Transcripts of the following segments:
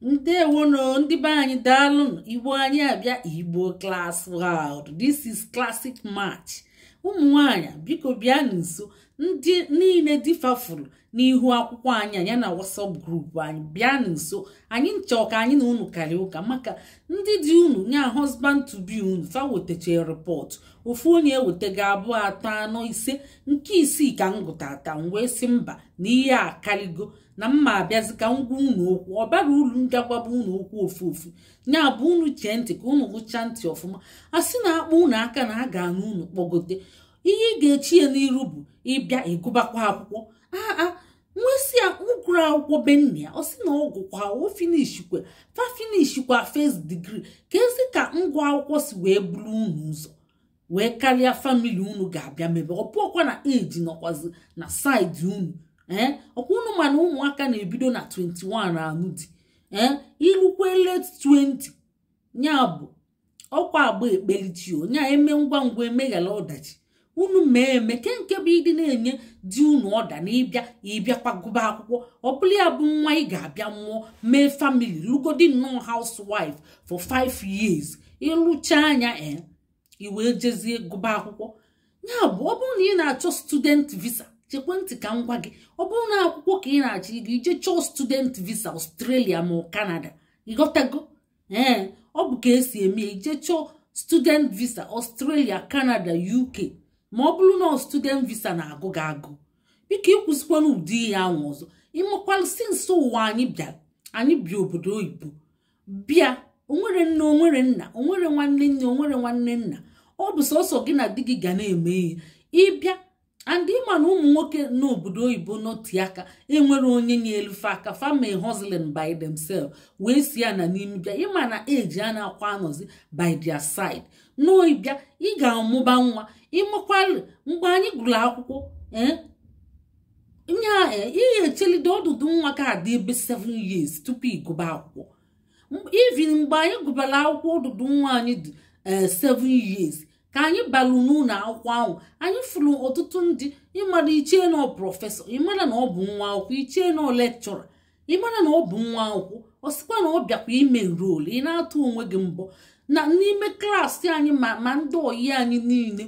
Ndewono ndị be anyị daalụ Igbo anyị abịa Igbo class world. This is classic match. Ụmụ nwanyị biko bịa nso ndị niile difafuru n'ihu akwụkwọ anyị ya na WhatsApp group anyị bịa nso anyị nchọ ka anyị na unu karịa ụka maka ndị dị unu nya husband to be unu fa wetacha report ofu onye wetega abụọ atọ anọ ise nke isii ka m gụtata m wee sị mba na ihe a kaligo na mma abịazi ka ngwa unu okwu ọbara ulu ngagwaba unu okwu ofu nya bụ unu chee ntị ka unu gụcha ntị ọfụma a sị na akpọ unu aka na a ga-anụ unu kpọgote ihe ị ga-echi ya n'iru bụ ịbịa ịgụbakwa akwụkwọ nwesị ya ụgụrụ akwụkwọ benni ya ọ sị na ọ gụkwa o finishkwa first degree ka ezi ka ngwa akwụkwọ si wee buru unu ụzọ wee karịa famili unu ga-abịa mebe ọ pụọkwa na eji nọkwazi na saịdị unu ọkwa unu mana ụmụaka na-ebido na 21 anụ dị ilukwe late 20 nya bụ ọkwa agba ekpelichio nya eme ngwa ngwa emeghara ọdachi unu mee eme ke nke bụ ịdị na-enye di unu ọda na ịbịakwa gụba akwụkwọ ọ bụla ya bụ nwa ị ga-abịa mmụọ mee famili lugodi nnọọ housewife for 5 years ịlụcha anya iwee jezie gụba akwụkwọ ya bụ ọ bụrụ na ị na-achọ student visa chekwentị ka m gwa gị ọ bụrụ na akwụkwọ ka ị na-achọ ị ije chọọ student visa Australia ma Canada ịghọtago ọ bụ ka esi eme ije chọọ student visa Australia Canada UK ma ọ bụrụ na student visa na-agụ gị agụ biko ịkwụsịkwana ụdị ihe ahụ ọzọ ịmakwala since ụwa anyị bịa obodo oyibo bịa onwere nne onwere nna onwere nwanne nne onwere nwanne nna ọ bụ sọsọ gị na di gị ga na-eme ihe ịbịa and ịma na ụmụ nwoke n'obodo oyibo nọti aka enwere onye na-elufe aka family hustling by themselves wee si ya na n'ime bịa ịma na eji a na-akwa anọzi by their side n'oibịa ị ga-amụba nwa ịmakwalụ mgbe anyị gụrụ akwụkwọ ihe echelide ọdụdụ nwa ka adị ebe 7 years tupu ịgụba akwụkwọ even mgbe anyị gụbara akwụkwọ ọdụdụ nwa anyị dị 7 years ka anyị balụ n'ụlọ akwụkwọ ahụ anyị fụrụ ọtụtụ ndị ịmara ichie na prọfesọ ịmara na ọ bụ nwa akwụkwọ ichie na lekchọra ịmara na ọ bụ nwa akwụkwọ ọ sịkwa na ọ bịakwa ime rol ị na-atụ onwe gị mbọ na n'ime klaasị anyị ma ndị oyi anyị niile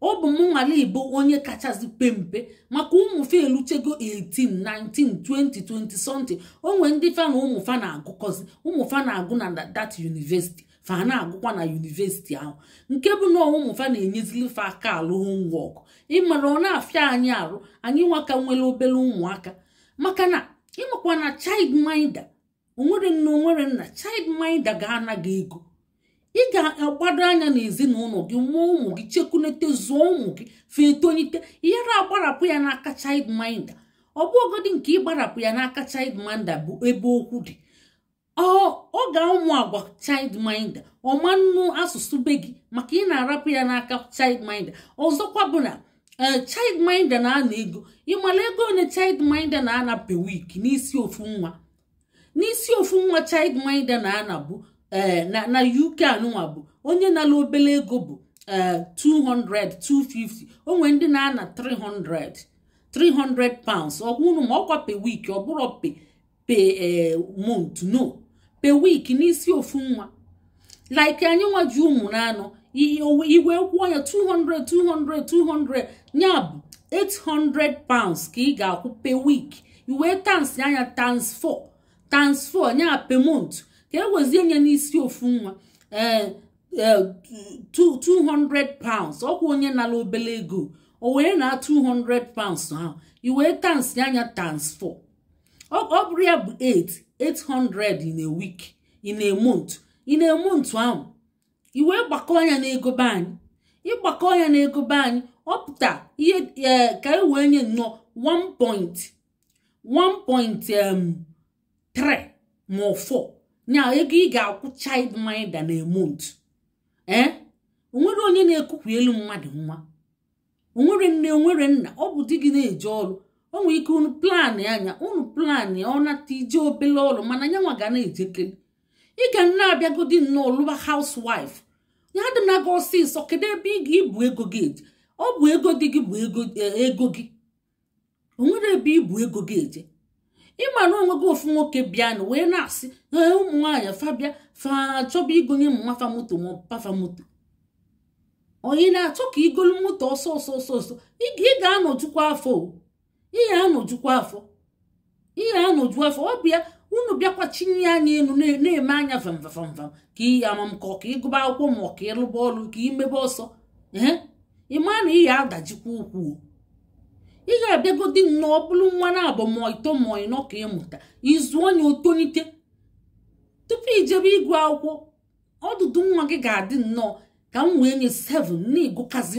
ọ bụ m nwale Igbo onye kachasị pempe maka ụmụfe eluchego 18 19 20 20 something onwe ndị fa na ụmụfa na-agụkọzi ụmụfa na-agụ na that university fa na-agụkwa na university ahụ nke bụ na ụmụfa na-enyezili fa aka alụ homework ịmara ọ na-afịa anyị arụ anyị nwaka nwere obere ụmụaka maka na ịmakwa na childminder onwere nne onwere nna childminder ga-ana gị ego ị ga-agbado anya n'ezinụlọ gị mụọ ụmụ gị chekunete zụọ ụmụ gị fetonite ihere agbarapụ ya n'aka childminder ọ bụ ogodi nke ịgbarapụ ya n'aka childminder bụ ebe okwu dị ọ ga-ụmụ agwa childminder ọmanụ asụsụ be gị maka ị na-arapụ ya n'aka childminder ọzọkwa bụ na childminder na-ana ego ịmala ego onye childminder na-ana per week n'isi ofu nwa childminder na-ana bụ na UK anụnwa bụ onye na-ala obele ego bụ 200 250 onwe ndị na-ana 300 pounds ọkwụnụ ma ọkwa per week ọ bụrụ pe month no per week n'isi ofu nwa like anyị nwa ji ụmụ na-anọ iwe kwụọ ya 200 nya bụ 800 pounds ka ị ga-akwụ per week iwe tansi anya times 4 nya per month ka ewezie nye n'isi ofu nwa 200 pounds ọkwa onye nala obele ego o wee na 200 pounds ahụ iwe tansi anya times 4 ọ bụrụ ya bụ 800 in a week in a month ahụ iwe gbakọ ya n'ego be anyị ịgbakọ ya n'ego be anyị ọ pụta ihe ka e wee nye nnọọ 1.3 ma 4 nya ego ị ga-akwụ childminder na month onwere onye na-ekukwu elu mmadụ nwa onwere nne onwere nna ọ bụ di gị na-eje ọrụ o nwere ike unu plan ya ọ nata ije obele ọrụ mana nyanwa ga na-ejekere ị ga na-abịagodi nnọọ lụba housewife ya dị na gị ọsịsọ kedu ebe ị ga-ibu ego gị eje ọ bụ ego dị gị bụ ego gị onwere ebe ibu ego gị eje ịma na onwego ofu nwoke bịa na wee na-asị ụmụ nwaanyị fabịa fa chọba igonye ụmụ nwafa moto ma pafa moto onye na-achọ ka igolu moto ọsọ ị ga-anọjukwa afọ ihe anọju afọ ọ bịa unu bịakwa chinye anya elu na-eme anya vam ka ihe amamkọ ka ịgụba akwụkwọ ma ka ịlụba ọrụ ka imebe ọsọ ịma na ihe adajikwa ukwu ị ga-abịagodi nnọọ bụrụ nwa na-abụ ma ito ma ịnọ ka ịmụta izu onye otonite tupu ijebe ịgụ akwụkwọ ọdụdụ nwa gị ga-adị nnọọ ka m wee nye 7 na-ịgụkazi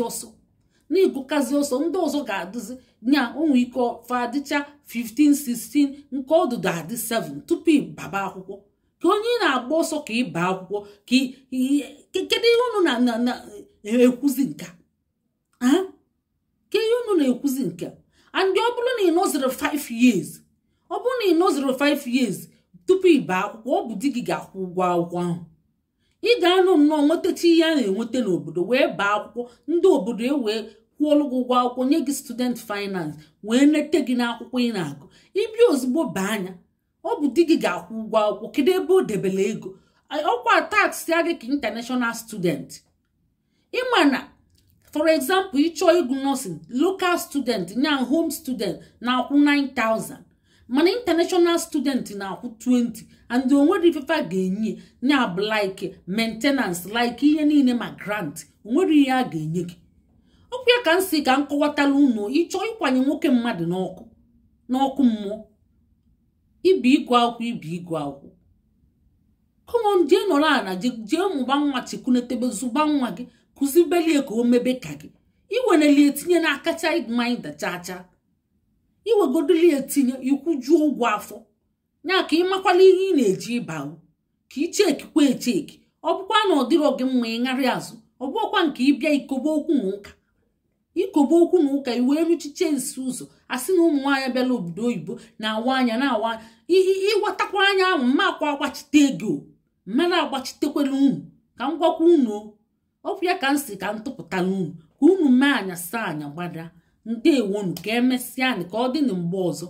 ọsọ ndị ọzọ ga-adịzi nya onwe ike fadịcha 15 16 nke ọdụdụ adị 7 tupu ịbaba akwụkwọ ka onye na-agba ọsọ ka ịba akwụkwọ kedu ihe unu na-ekwuzi nke ke ihe unu na-ekwuzi nke and ọ bụrụ na ị nọziri 5 years tupu ịba akwụkwọ ọ bụ di gị ga-akwụ ụgwọ akwụkwọ ahụ ị ga-anọ nnọọ nwetacha ihe a na-enweta n'obodo wee baa akwụkwọ ndị obodo ewee kwụọlụ gị ụgwọ akwụkwọ nye gị student finance wee nete gị n'akwụkwọ ị na-agụ ịbịa ozugbo baa anya ọ bụ di gị ga-akwụ ụgwọ akwụkwọ kedu ebe o debele ego ọkwa tax ya gị ka international student ịma na for example ịchọọ ịgụ nursing local student nya home student na-akwụ 9,000 mana international student na-akwụ 20 and onwere ifefa ga-enye nya bụ like maintenance like ihe niile ma grant onwere ihe a ga-enye gị ọkwa ya ka m si ka m kọwatala unu ịchọọ ịkwanye nwoke mmadụ n'ọkụ mmụọ ibi ịgụ akwụkwọ kọmọn jee nọrọ ana jee mụba nwa chikunetebe zụba nwa gị kụzibelie ka o mebe ka gị iwenelie tinye n'akacha mind chacha iwegodoli etinye ikwujuo ụgwọ afọ nya ka ịmakwala ihe ị na-eji ịbawu ka ichekikwa echeki ọ bụkwa na ọ dịrọ gị mma ịṅarị azụ ọ bụkwa nke ịbịa ikobe okwu na ụka iwee ruchiche nsi ụzọ asị na ụmụ nwaanyị bịala obodo oyibo na-awa anya ịwatakwa anya ahụ mmakwa agbachite ego mmadụ agbachitekwala unu ka m gwakwa unu ọkwa ya ka m si ka m tụpụtala unu ka unu mee anya saa anya gbada ndewonu ka emesịa anyị ka ọ dị na mgbe ọzọ.